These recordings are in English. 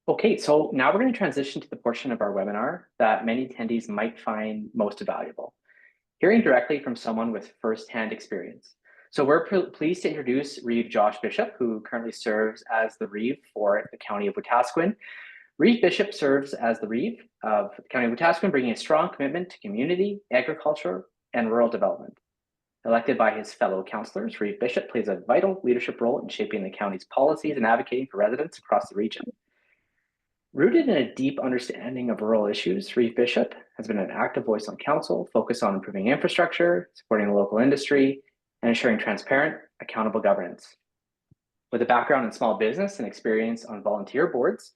Okay, so now we're going to transition to the portion of our webinar that many attendees might find most valuable, hearing directly from someone with firsthand experience. So we're pleased to introduce Reeve Josh Bishop, who currently serves as the Reeve for the County of Wetaskiwin. Reeve Bishop serves as the Reeve of the County of Wetaskiwin, bringing a strong commitment to community, agriculture, and rural development. Elected by his fellow councillors, Reeve Bishop plays a vital leadership role in shaping the county's policies and advocating for residents across the region. Rooted in a deep understanding of rural issues, Reeve Bishop has been an active voice on council, focused on improving infrastructure, supporting the local industry, and ensuring transparent, accountable governance. With a background in small business and experience on volunteer boards,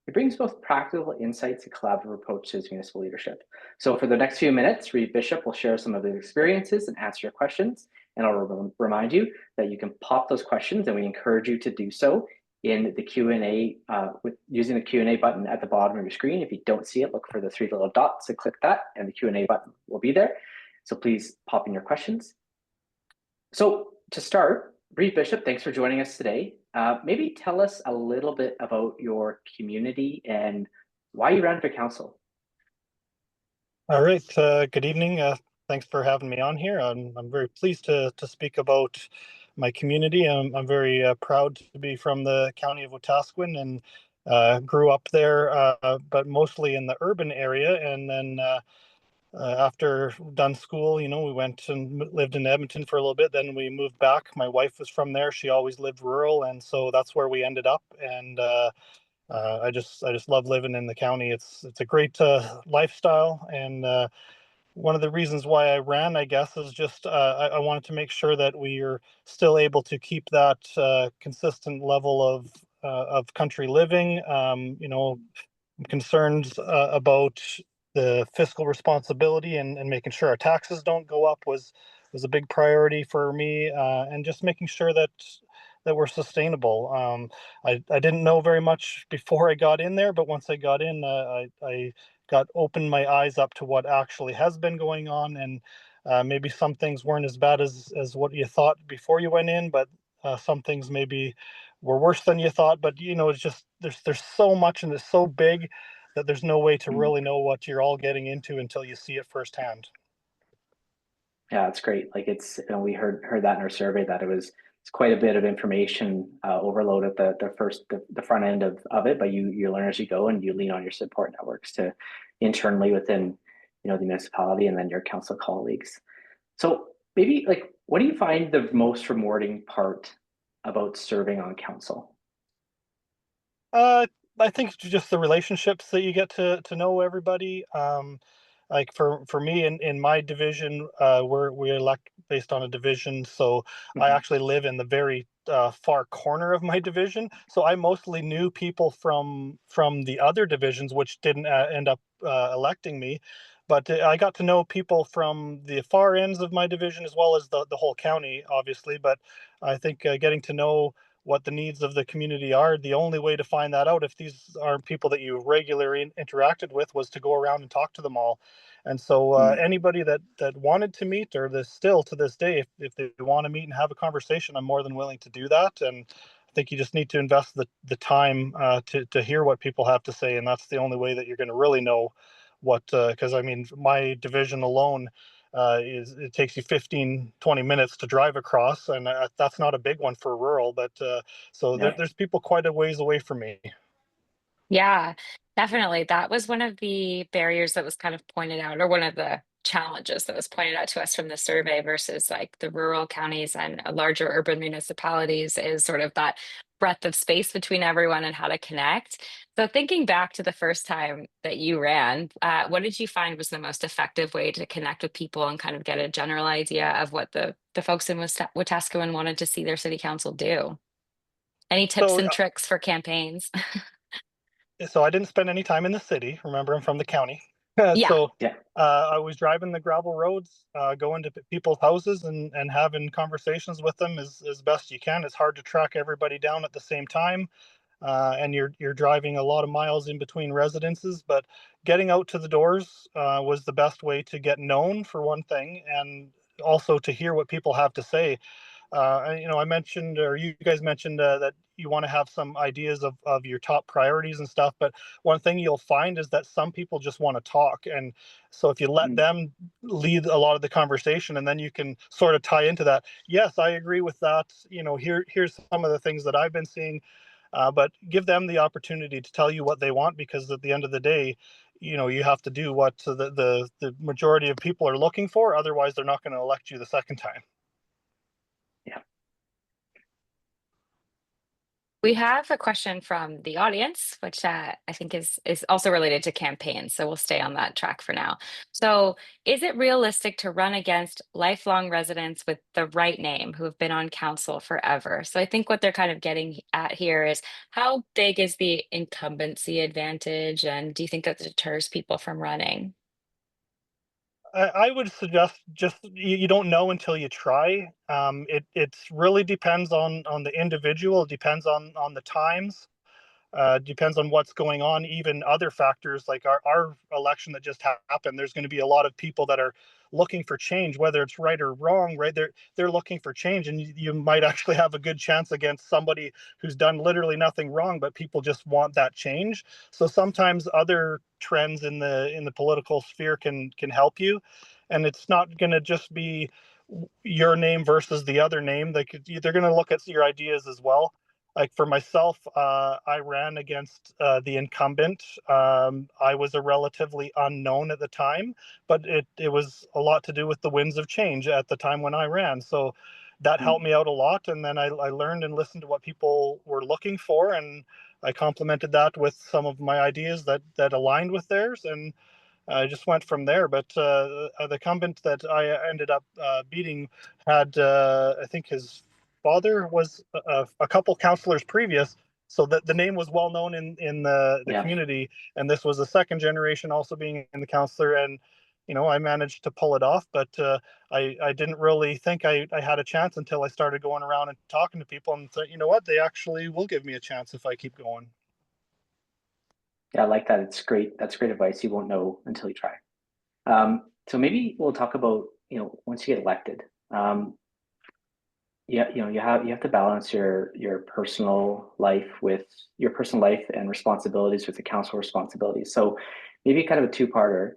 he brings both practical insights and collaborative approach to his municipal leadership. So for the next few minutes, Reeve Bishop will share some of his experiences and answer your questions. And I'll remind you that you can pop those questions, and we encourage you to do so in the Q&A with using the Q&A button at the bottom of your screen. If you don't see it, look for the three little dots and click that, and the Q&A button will be there. So please pop in your questions. So to start, Reeve Bishop, thanks for joining us today. Maybe tell us a little bit about your community and why you ran for council. All right. Good evening. Thanks for having me on here. I'm very pleased to speak about my community. I'm very proud to be from the County of Wetaskiwin and grew up there, but mostly in the urban area. And then after done school, we went and lived in Edmonton for a little bit. Then we moved back. My wife was from there. She always lived rural, and so that's where we ended up. And I just love living in the county. It's a great lifestyle, and one of the reasons why I ran, I guess, is just I wanted to make sure that we are still able to keep that consistent level of country living. I'm concerned about the fiscal responsibility and making sure our taxes don't go up was a big priority for me, and just making sure that we're sustainable. I didn't know very much before I got in there, but once I got in, I got opened my eyes up to what actually has been going on, and maybe some things weren't as bad as what you thought before you went in, but some things maybe were worse than you thought. But it's just there's so much, and it's so big that there's no way to really know what you're all getting into until you see it firsthand. Yeah, it's great. Like we heard that in our survey that it's quite a bit of information overload at the front end of it, but you learn as you go, and you lean on your support networks to internally within the municipality and then your council colleagues. So maybe what do you find the most rewarding part about serving on council? I think just the relationships that you get to know everybody. Like for me in my division, we elect based on a division, so I actually live in the very far corner of my division. So I mostly knew people from the other divisions, which didn't end up electing me. But I got to know people from the far ends of my division as well as the whole county, obviously. But I think getting to know what the needs of the community are, the only way to find that out, if these are people that you regularly interacted with, was to go around and talk to them all. And so anybody that wanted to meet, or this still to this day, if they want to meet and have a conversation, I'm more than willing to do that. And I think you just need to invest the time to hear what people have to say, and that's the only way that you're going to really know what, because I mean, my division alone, it takes you 15-20 minutes to drive across, and that's not a big one for rural, but so there's people quite a ways away from me. Yeah, definitely. That was one of the barriers that was kind of pointed out, or one of the challenges that was pointed out to us from the survey versus like the rural counties and larger urban municipalities, is sort of that breadth of space between everyone and how to connect. So thinking back to the first time that you ran, what did you find was the most effective way to connect with people and kind of get a general idea of what the folks in Wetaskiwin wanted to see their city council do? Any tips So and tricks for campaigns? I didn't spend any time in the city. Remember, I'm from the county. Yeah. So I was driving the gravel roads, going to people's houses and having conversations with them as best you can. It's hard to track everybody down at the same time, and you're driving a lot of miles in between residences. But getting out to the doors was the best way to get known, for one thing, and also to hear what people have to say. I mentioned, or you guys mentioned that you want to have some ideas of your top priorities and stuff. But one thing you'll find is that some people just want to talk. And so if you let them lead a lot of the conversation, and then you can sort of tie into that. Yes, I agree with that. Here's some of the things that I've been seeing. But give them the opportunity to tell you what they want, because at the end of the day, you have to do what the majority of people are looking for. Otherwise, they're not going to elect you the second time. Yeah. We have a question from the audience, which I think is also related to campaigns. So we'll stay on that track for now. So, is it realistic to run against lifelong residents with the right name who have been on council forever? So I think what they're kind of getting at here is, how big is the incumbency advantage, and do you think that deters people from running? I would suggest just you don't know until you try. It really depends on the individual. It depends on the times. Depends on what's going on, even other factors like our election that just happened. There's going to be a lot of people that are looking for change, whether it's right or wrong, right? They're looking for change, and you might actually have a good chance against somebody who's done literally nothing wrong, but people just want that change. So sometimes other trends in the political sphere can help you, and it's not going to just be your name versus the other name. They're going to look at your ideas as well. Like for myself, I ran against the incumbent. I was a relatively unknown at the time, but it was a lot to do with the winds of change at the time when I ran. So that helped me out a lot. And then I learned and listened to what people were looking for, and I complemented that with some of my ideas that aligned with theirs, and I just went from there. But the incumbent that I ended up beating had, I think his father was a couple councillors previous, so that the name was well known in the Yeah. community. And this was the second generation also being in the councillor, and I managed to pull it off. But I didn't really think I had a chance until I started going around and talking to people, and thought, you know what, they actually will give me a chance if I keep going. Yeah, I like that. It's great. That's great advice. You won't know until you try. So maybe we'll talk about, once you get elected, yeah, you have to balance your personal life with your personal life and responsibilities with the council responsibilities. So maybe kind of a two-parter.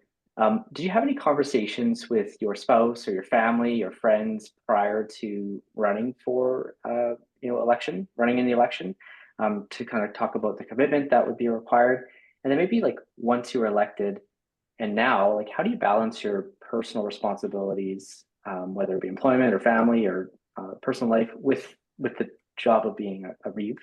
Did you have any conversations with your spouse or your family, your friends prior to running for running in the election, to kind of talk about the commitment that would be required? And then maybe like once you were elected and now, like how do you balance your personal responsibilities, whether it be employment or family or personal life with the job of being a Reeve?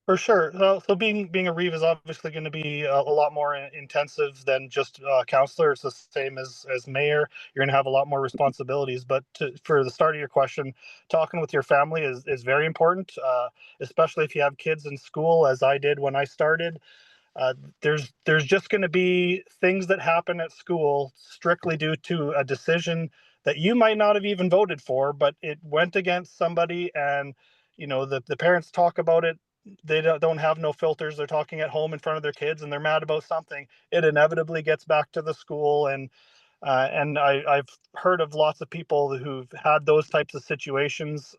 For sure. So being a Reeve is obviously going to be a lot more intensive than just counselor. It's the same as mayor. You're going to have a lot more responsibilities. But for the start of your question, talking with your family is very important, especially if you have kids in school, as I did when I started. There's just going to be things that happen at school strictly due to a decision that you might not have even voted for, but it went against somebody. And the parents talk about it. They don't have no filters. They're talking at home in front of their kids, and they're mad about something. It inevitably gets back to the school. And I've heard of lots of people who've had those types of situations.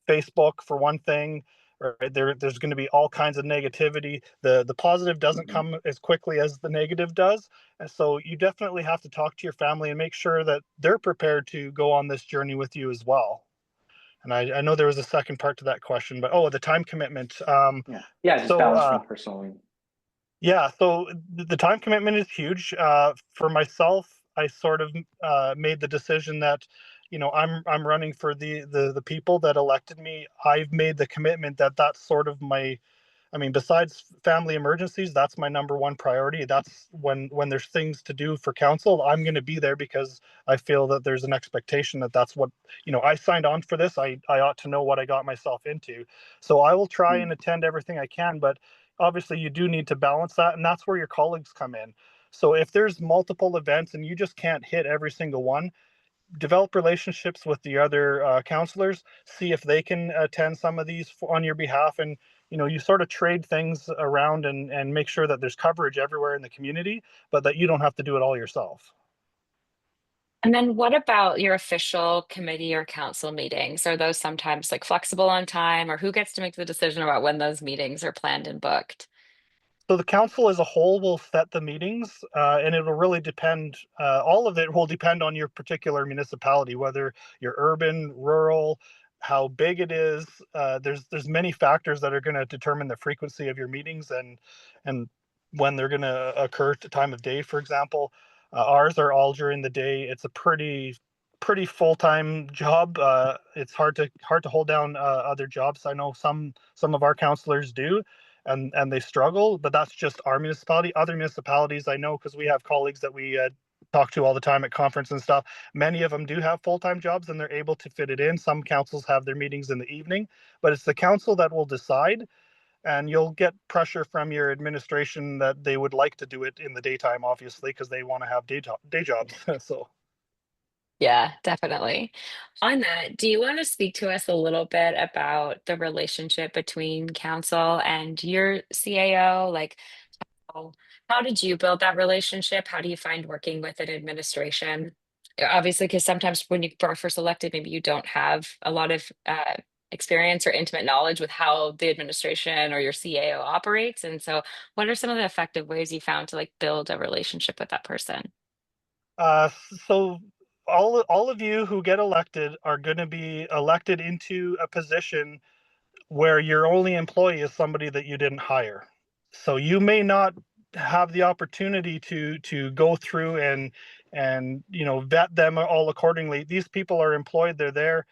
Facebook, for one thing, right? There's going to be all kinds of negativity. The positive doesn't Mhm. come as quickly as the negative does. And so you definitely have to talk to your family and make sure that they're prepared to go on this journey with you as well. And I know there was a second part to that question, but the time commitment. Yeah, just So balancing personally. yeah, so the time commitment is huge. For myself, I sort of made the decision that, I'm running for the people that elected me. I've made the commitment that that's sort of my, I mean, besides family emergencies, that's my number one priority. That's when there's things to do for council, I'm going to be there, because I feel that there's an expectation that that's what, I signed on for this. I ought to know what I got myself into. So I will try and Mm. attend everything I can, but obviously you do need to balance that, and that's where your colleagues come in. So if there's multiple events and you just can't hit every single one, develop relationships with the other counselors, see if they can attend some of these on your behalf. And you sort of trade things around, and make sure that there's coverage everywhere in the community, but that you don't have to do it all yourself. And then what about your official committee or council meetings? Are those sometimes like flexible on time, or who gets to make the decision about when those meetings are planned and booked? So the council as a whole will set the meetings, and it'll really depend. All of it will depend on your particular municipality, whether you're urban, rural, how big it is. There's many factors that are going to determine the frequency of your meetings and when they're going to occur to time of day. For example, ours are all during the day. It's a pretty full time job. It's hard to hold down other jobs. I know some of our councilors do, and they struggle, but that's just our municipality. Other municipalities, I know, because we have colleagues that we talk to all the time at conference and stuff. Many of them do have full-time jobs and they're able to fit it in. Some councils have their meetings in the evening, but it's the council that will decide, and you'll get pressure from your administration that they would like to do it in the daytime, obviously, because they want to have day jobs. So Yeah, definitely. On that, do you want to speak to us a little bit about the relationship between council and your CAO? Like, how, how did you build that relationship? How do you find working with an administration? Obviously, because sometimes when you are first elected, maybe you don't have a lot of experience or intimate knowledge with how the administration or your CAO operates. And so, what are some of the effective ways you found to like build a relationship with that person? Uh, so all of you who get elected are going to be elected into a position where your only employee is somebody that you didn't hire. So you may not have the opportunity to go through and vet them all accordingly. These people are employed; they're there.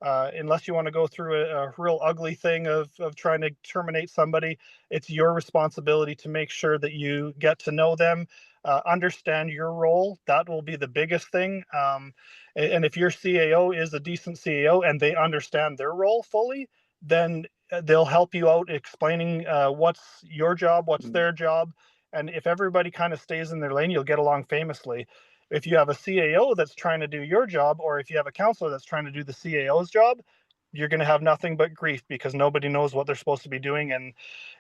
Unless you want to go through a real ugly thing of trying to terminate somebody, it's your responsibility to make sure that you get to know them, understand your role. That will be the biggest thing. And if your CAO is a decent CAO and they understand their role fully, then they'll help you out explaining what's your job, what's Mhm. their job. And if everybody kind of stays in their lane, you'll get along famously. If you have a CAO that's trying to do your job, or if you have a counselor that's trying to do the CAO's job, you're going to have nothing but grief because nobody knows what they're supposed to be doing, and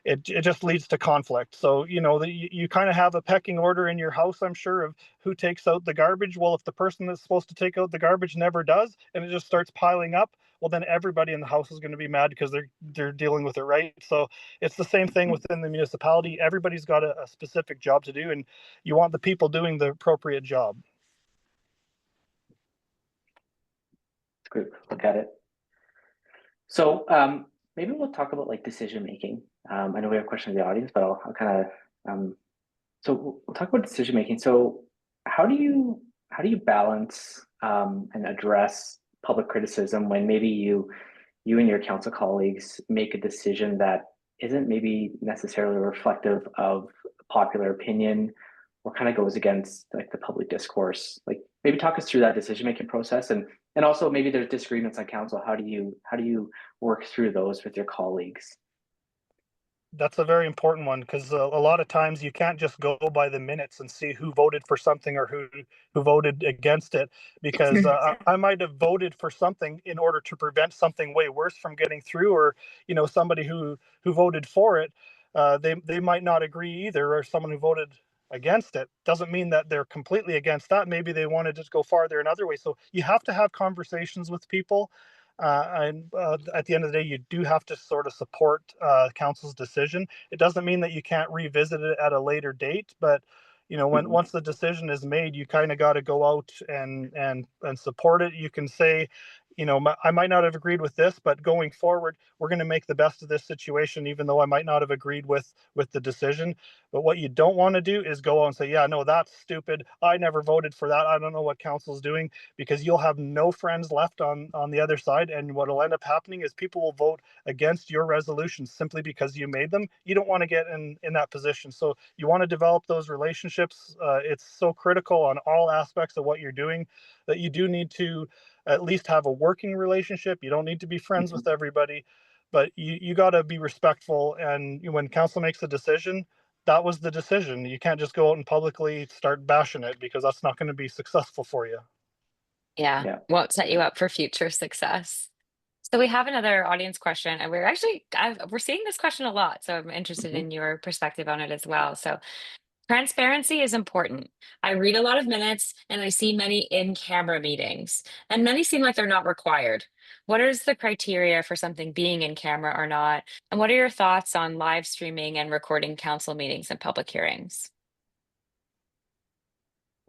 it just leads to conflict. So you kind of have a pecking order in your house, I'm sure, of who takes out the garbage. Well, if the person that's supposed to take out the garbage never does, and it just starts piling up, well, then everybody in the house is going to be mad because they're dealing with it, right? So it's the same thing within the municipality. Everybody's got a specific job to do, and you want the people doing the appropriate job. It's a good look at it. So maybe we'll talk about like decision making. I know we have questions in the audience, but I'll kind of so we'll talk about decision making. So how do you balance and address public criticism when maybe you and your council colleagues make a decision that isn't maybe necessarily reflective of popular opinion or kind of goes against like the public discourse? Like maybe talk us through that decision making process, and also maybe there's disagreements on council. How do you work through those with your colleagues? That's a very important one because a lot of times you can't just go by the minutes and see who voted for something or who voted against it, because I might have voted for something in order to prevent something way worse from getting through, or somebody who voted for it, they might not agree either, or someone who voted against it doesn't mean that they're completely against that. Maybe they want to just go farther another way. So you have to have conversations with people, and at the end of the day, you do have to sort of support council's decision. It doesn't mean that you can't revisit it at a later date, but when Mhm. once the decision is made, you kind of got to go out and support it. You can say, I might not have agreed with this, but going forward, we're going to make the best of this situation, even though I might not have agreed with the decision. But what you don't want to do is go out and say, yeah, no, that's stupid. I never voted for that. I don't know what council's doing, because you'll have no friends left on the other side, and what will end up happening is people will vote against your resolutions simply because you made them. You don't want to get in that position, so you want to develop those relationships. It's so critical on all aspects of what you're doing, that you do need to at least have a working relationship. You don't need to be friends Mhm. with everybody, but you got to be respectful, and when council makes a decision, that was the decision. You can't just go out and publicly start bashing it, because that's not going to be successful for you. Yeah, Yeah. won't set you up for future success. So we have another audience question, and we're seeing this question a lot. So I'm interested Mhm. in your perspective on it as well. So Transparency is important. I read a lot of minutes and I see many in-camera meetings, and many seem like they're not required. What is the criteria for something being in camera or not? And what are your thoughts on live streaming and recording council meetings and public hearings?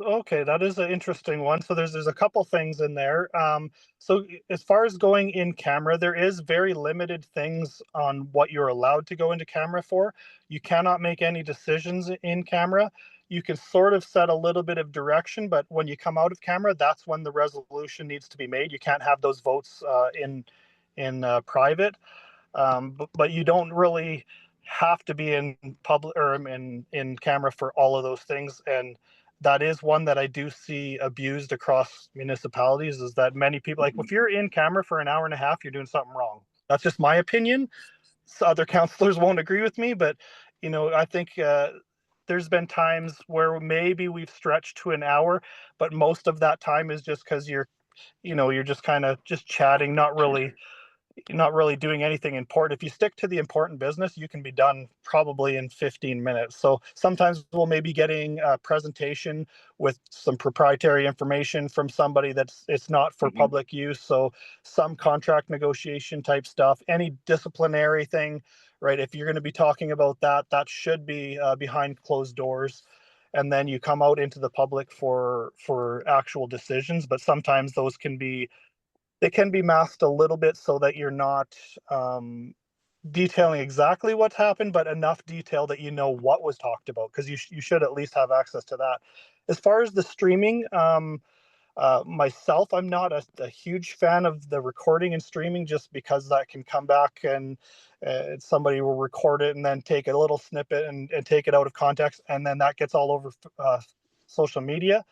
Okay, that is an interesting one. So there's a couple things in there. As far as going in camera, there is very limited things on what you're allowed to go into camera for. You cannot make any decisions in camera. You can sort of set a little bit of direction, but when you come out of camera, that's when the resolution needs to be made. You can't have those votes in private, but you don't really have to be in public or in camera for all of those things. And that is one that I do see abused across municipalities, is that many people, like, if you're in camera for an hour and a half, you're doing something wrong. That's just my opinion. So other councillors won't agree with me, but I think there's been times where maybe we've stretched to an hour, but most of that time is just because you're just kind of just chatting, not really doing anything important. If you stick to the important business, you can be done probably in 15 minutes. So sometimes we'll maybe getting a presentation with some proprietary information from somebody it's not for public use. So some contract negotiation type stuff, any disciplinary thing, right? If you're going to be talking about that, that should be behind closed doors. And then you come out into the public for actual decisions. But sometimes those they can be masked a little bit so that you're not detailing exactly what's happened, but enough detail that you know what was talked about, because you should at least have access to that. As far as the streaming, myself, I'm not a huge fan of the recording and streaming, just because that can come back and somebody will record it and then take a little snippet and take it out of context, and then that gets all over social media.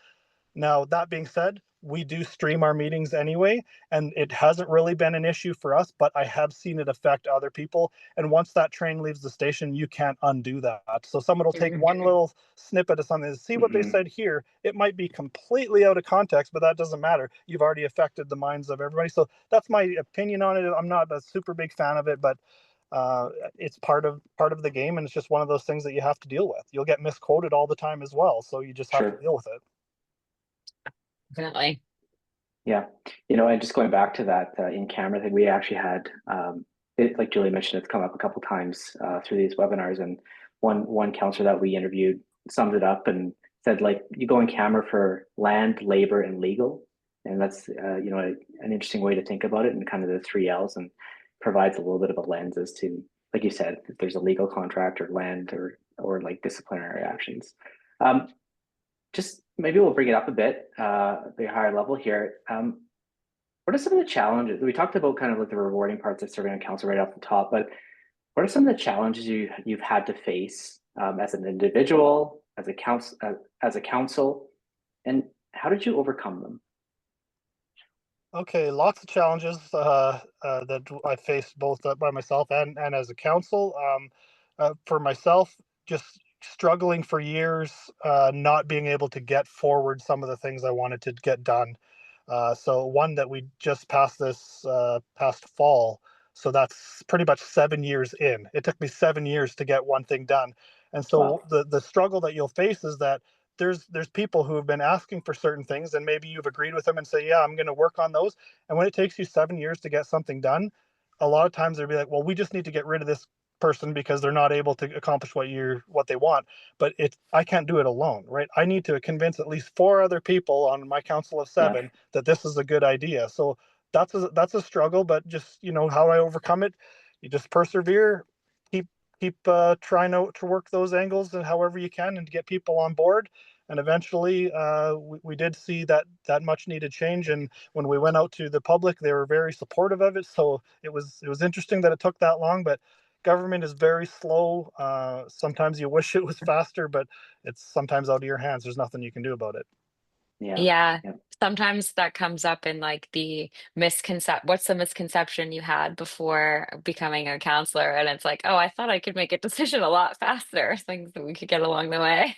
Now, that being said, we do stream our meetings anyway, and it hasn't really been an issue for us, but I have seen it affect other people. And once that train leaves the station, you can't undo that. So someone will take one little snippet of something to see what they said here. It might be completely out of context, but that doesn't matter. You've already affected the minds of everybody. So that's my opinion on it. I'm not a super big fan of it, but it's part of the game, and it's just one of those things that you have to deal with. You'll get misquoted all the time as well, so you just have to deal with it. Definitely. Yeah. And just going back to that in camera thing, we actually had like Julie mentioned, it's come up a couple times through these webinars, and one counselor that we interviewed summed it up and said, like, you go in camera for land, labor, and legal, and that's an interesting way to think about it, and kind of the 3 L's, and provides a little bit of a lens as to, like you said, if there's a legal contract or land or like disciplinary actions. Just maybe we'll bring it up a bit higher level here. What are some of the challenges? We talked about kind of like the rewarding parts of serving on council right off the top, but what are some of the challenges you've had to face as an individual, as a council, and how did you overcome them? Okay, lots of challenges that I faced both by myself and as a council. For myself, just struggling for years, not being able to get forward some of the things I wanted to get done. So one that we just passed this past fall. So that's pretty much 7 years in. It took me 7 years to get one thing done. And so the struggle that you'll face is that there's people who have been asking for certain things, and maybe you've agreed with them and say, yeah, I'm going to work on those. And when it takes you 7 years to get something done, a lot of times they'll be like, well, we just need to get rid of this person because they're not able to accomplish what they want. But I can't do it alone, right? I need to convince at least 4 other people on my council of 7 that this is a good idea. So that's a struggle, but just how I overcome it, you just persevere, keep trying to work those angles and however you can, and to get people on board. And eventually we did see that much needed change, and when we went out to the public, they were very supportive of it. So it was interesting that it took that long, but government is very slow. Sometimes you wish it was faster, but it's sometimes out of your hands. There's nothing you can do about it. Yeah. Sometimes that comes up in like what's the misconception you had before becoming a counselor? And it's like, oh, I thought I could make a decision a lot faster, things that we could get along the way.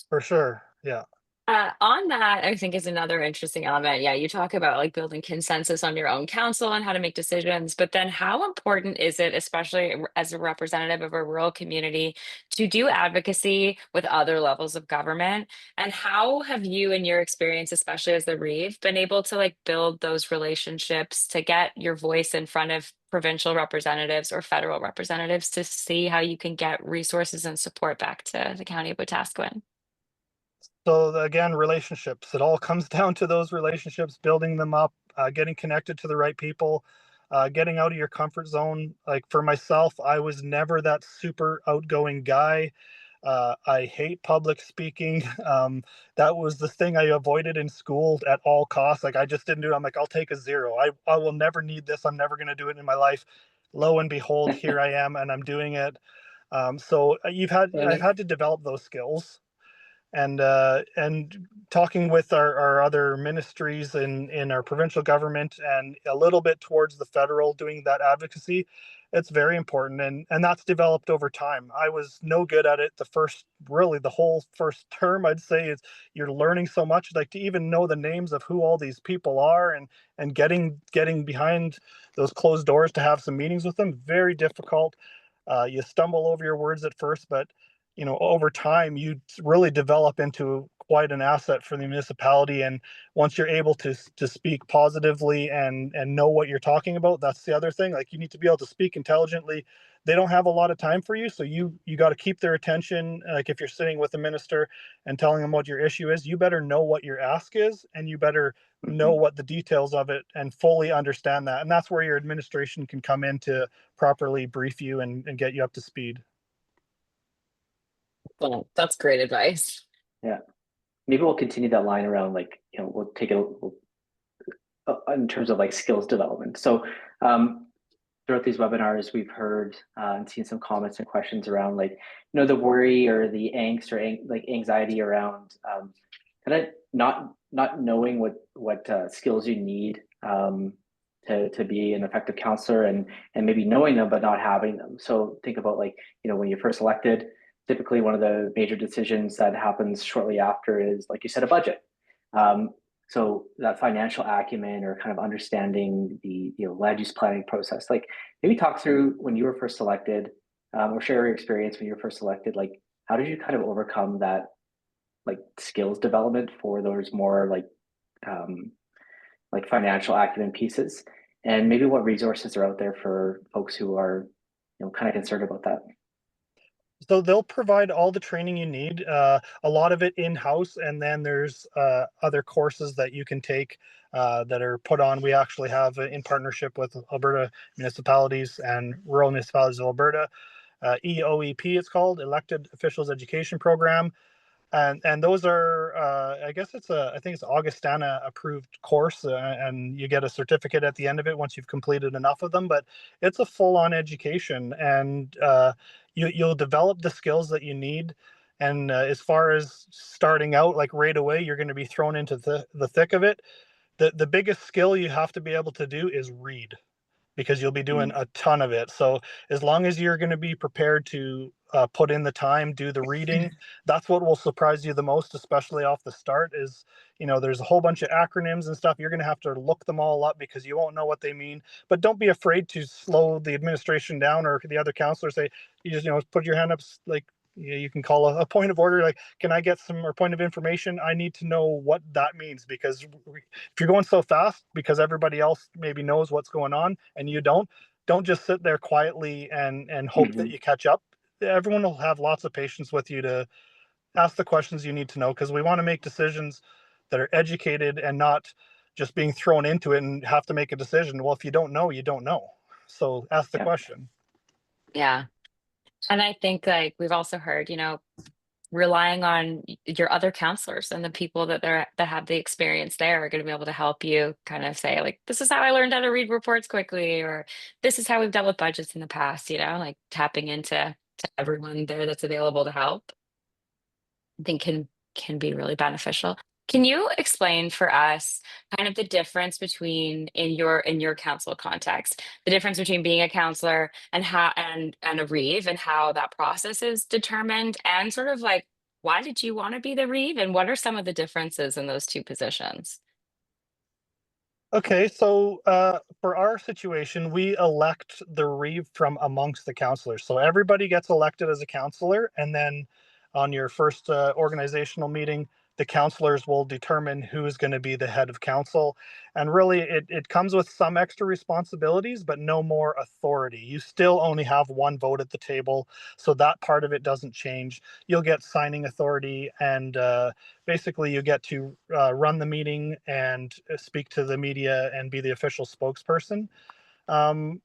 For sure. Yeah. On that, I think is another interesting element. Yeah, you talk about like building consensus on your own council and how to make decisions, but then how important is it, especially as a representative of a rural community, to do advocacy with other levels of government? And how have you, in your experience, especially as the Reeve, been able to like build those relationships to get your voice in front of provincial representatives or federal representatives to see how you can get resources and support back to the county of Wetaskiwin? So again, relationships. It all comes down to those relationships, building them up, getting connected to the right people, getting out of your comfort zone. Like for myself, I was never that super outgoing guy. I hate public speaking. That was the thing I avoided in school at all costs. Like I just didn't do it. I'm like, I'll take a zero. I will never need this. I'm never going to do it in my life. Lo and behold, here I am, and I'm doing it. I've And had to develop those skills, and talking with our other ministries in our provincial government and a little bit towards the federal, doing that advocacy, it's very important, and that's developed over time. I was no good at it the whole first term. I'd say is you're learning so much, like to even know the names of who all these people are, and getting behind those closed doors to have some meetings with them, very difficult. You stumble over your words at first, but over time you really develop into quite an asset for the municipality. And once you're able to speak positively and know what you're talking about, that's the other thing. Like you need to be able to speak intelligently. They don't have a lot of time for you, so you got to keep their attention. Like if you're sitting with a minister and telling them what your issue is, you better know what your ask is, and you better know mhm, what the details of it and fully understand that. And that's where your administration can come in to properly brief you and get you up to speed. Well, that's great advice. yeah, maybe we'll continue that line around like we'll take it in terms of like skills development. So throughout these webinars, we've heard and seen some comments and questions around like the worry or the angst or like anxiety around kind of not knowing what skills you need to be an effective counselor, and maybe knowing them but not having them. So think about like when you're first elected, typically one of the major decisions that happens shortly after is, like you said, a budget. um, so that financial acumen or kind of understanding the land use planning process, like maybe talk through when you were first elected, or share your experience when you were first elected. Like how did you kind of overcome that like skills development for those more um, like financial acumen pieces, and maybe what resources are out there for folks who are kind of concerned about that. So they'll provide all the training you need, a lot of it in-house, and then there's other courses that you can take that are put on. We actually have in partnership with Alberta municipalities and rural municipalities of Alberta, EOEP it's called, Elected Officials Education Program. And those are I think it's Augustana approved course, and you get a certificate at the end of it once you've completed enough of them. But it's a full-on education, and you'll develop the skills that you need. And as far as starting out, like right away, you're going to be thrown into the thick of it. The biggest skill you have to be able to do is read, because you'll be doing Mm, a ton of it. So as long as you're going to be prepared to put in the time, do the reading, that's what will surprise you the most, especially off the start. Is there's a whole bunch of acronyms and stuff. You're going to have to look them all up because you won't know what they mean. But don't be afraid to slow the administration down or the other counselors. Say you just put your hand up, like you can call a point of order, like, can I get some, or point of information? I need to know what that means, because if you're going so fast because everybody else maybe knows what's going on and you don't just sit there quietly and hope that mhm, you catch up. Everyone will have lots of patience with you to ask the questions you need to know, because we want to make decisions that are educated and not just being thrown into it and have to make a decision. Well, if you don't know, you don't know. So ask the yeah, question. Yeah. And I think like we've also heard, relying on your other counselors and the people that have the experience there are going to be able to help you kind of say like, this is how I learned how to read reports quickly, or this is how we've dealt with budgets in the past, like tapping into to everyone there that's available to help. I think can be really beneficial. Can you explain for us kind of the difference between in your council context, the difference between being a counselor and how and a Reeve, and how that process is determined, and sort of like why did you want to be the Reeve, and what are some of the differences in those two positions? Okay, so for our situation, we elect the Reeve from amongst the councillors. So everybody gets elected as a councillor, and then on your first organizational meeting, the councillors will determine who is going to be the head of council. And really, it comes with some extra responsibilities, but no more authority. You still only have one vote at the table, so that part of it doesn't change. You'll get signing authority, and basically you get to run the meeting and speak to the media and be the official spokesperson. Um,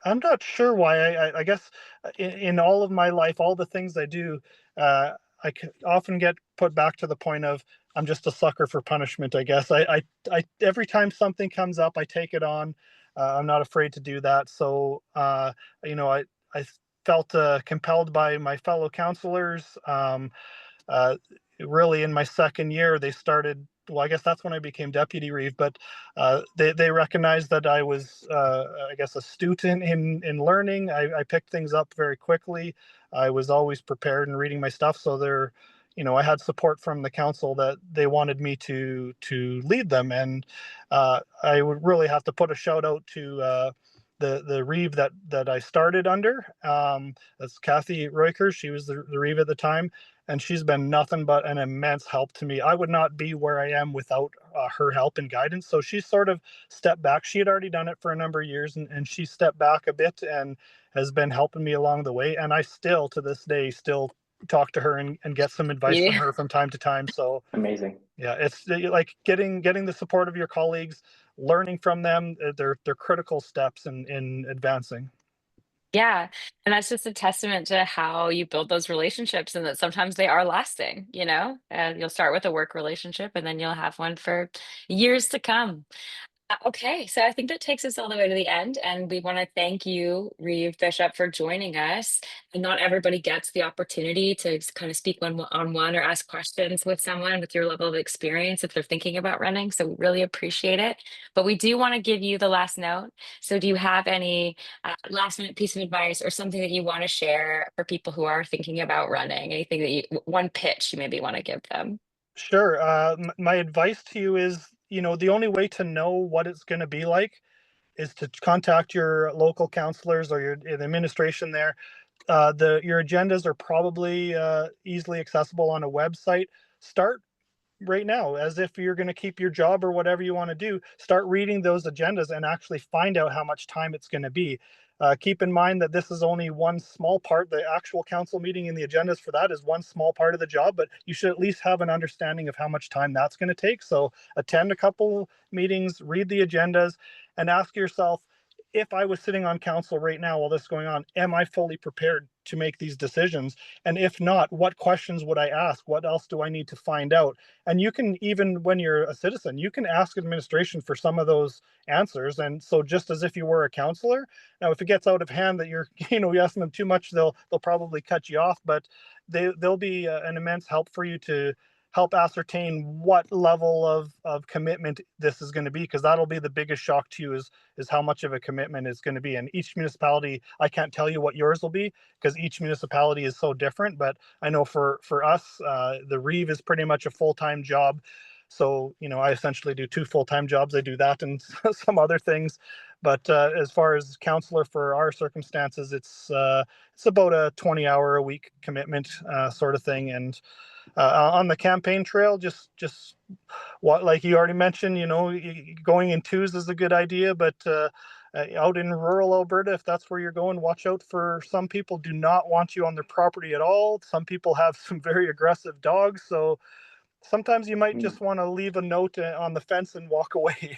I'm not sure why. I guess in all of my life, all the things I do, uh, often get put back to the point of I'm just a sucker for punishment. I guess every time something comes up, I take it on. I'm not afraid to do that. So I felt compelled by my fellow counselors. Uh, Really, in my second year, they started. Well, I guess that's when I became deputy Reeve, but they recognized that I was, I guess, a student in learning. I picked things up very quickly. I was always prepared and reading my stuff, so I had support from the council that they wanted me to lead them, and I would really have to put a shout out to the Reeve that I started under. That's Kathy Roykers. She was the Reeve at the time, and she's been nothing but an immense help to me. I would not be where I am without her help and guidance. So she sort of stepped back. She had already done it for a number of years, and she stepped back a bit and has been helping me along the way. And I still, to this day, still talk to her and get some advice from Yeah. her from time to time. So Amazing. yeah, it's like getting the support of your colleagues, learning from them. They're critical steps in advancing. Yeah. And that's just a testament to how you build those relationships and that sometimes they are lasting, you know? And you'll start with a work relationship and then you'll have one for years to come. Okay, so I think that takes us all the way to the end, and we want to thank you, Reeve Bishop, for joining us. And not everybody gets the opportunity to kind of speak one on one or ask questions with someone with your level of experience if they're thinking about running. So we really appreciate it. But we do want to give you the last note. So do you have any last minute piece of advice or something that you want to share for people who are thinking about running? Anything that one pitch you maybe want to give them? Sure. My advice to you is, the only way to know what it's going to be like is to contact your local counselors or the administration there. Your agendas are probably easily accessible on a website. Start right now, as if you're going to keep your job or whatever you want to do. Start reading those agendas and actually find out how much time it's going to be. Keep in mind that this is only one small part. The actual council meeting and the agendas for that is one small part of the job, but you should at least have an understanding of how much time that's going to take. So attend a couple meetings, read the agendas, and ask yourself, if I was sitting on council right now while this is going on, am I fully prepared to make these decisions? And if not, what questions would I ask? What else do I need to find out? And you can, even when you're a citizen, you can ask administration for some of those answers. And so just as if you were a counselor, now if it gets out of hand that you're you're asking them too much, they'll probably cut you off, but they'll be an immense help for you to help ascertain what level of commitment this is going to be, because that'll be the biggest shock to you is how much of a commitment is going to be. And each municipality, I can't tell you what yours will be because each municipality is so different, but I know for us, the Reeve is pretty much a full-time job. So, I essentially do two full-time jobs. I do that and some other things. But as far as counselor for our circumstances, it's about a 20-hour a week commitment sort of thing. And on the campaign trail, just what, like you already mentioned, going in twos is a good idea, but out in rural Alberta, if that's where you're going, watch out for some people do not want you on their property at all. Some people have some very aggressive dogs, so sometimes you might Mm. just want to leave a note on the fence and walk away.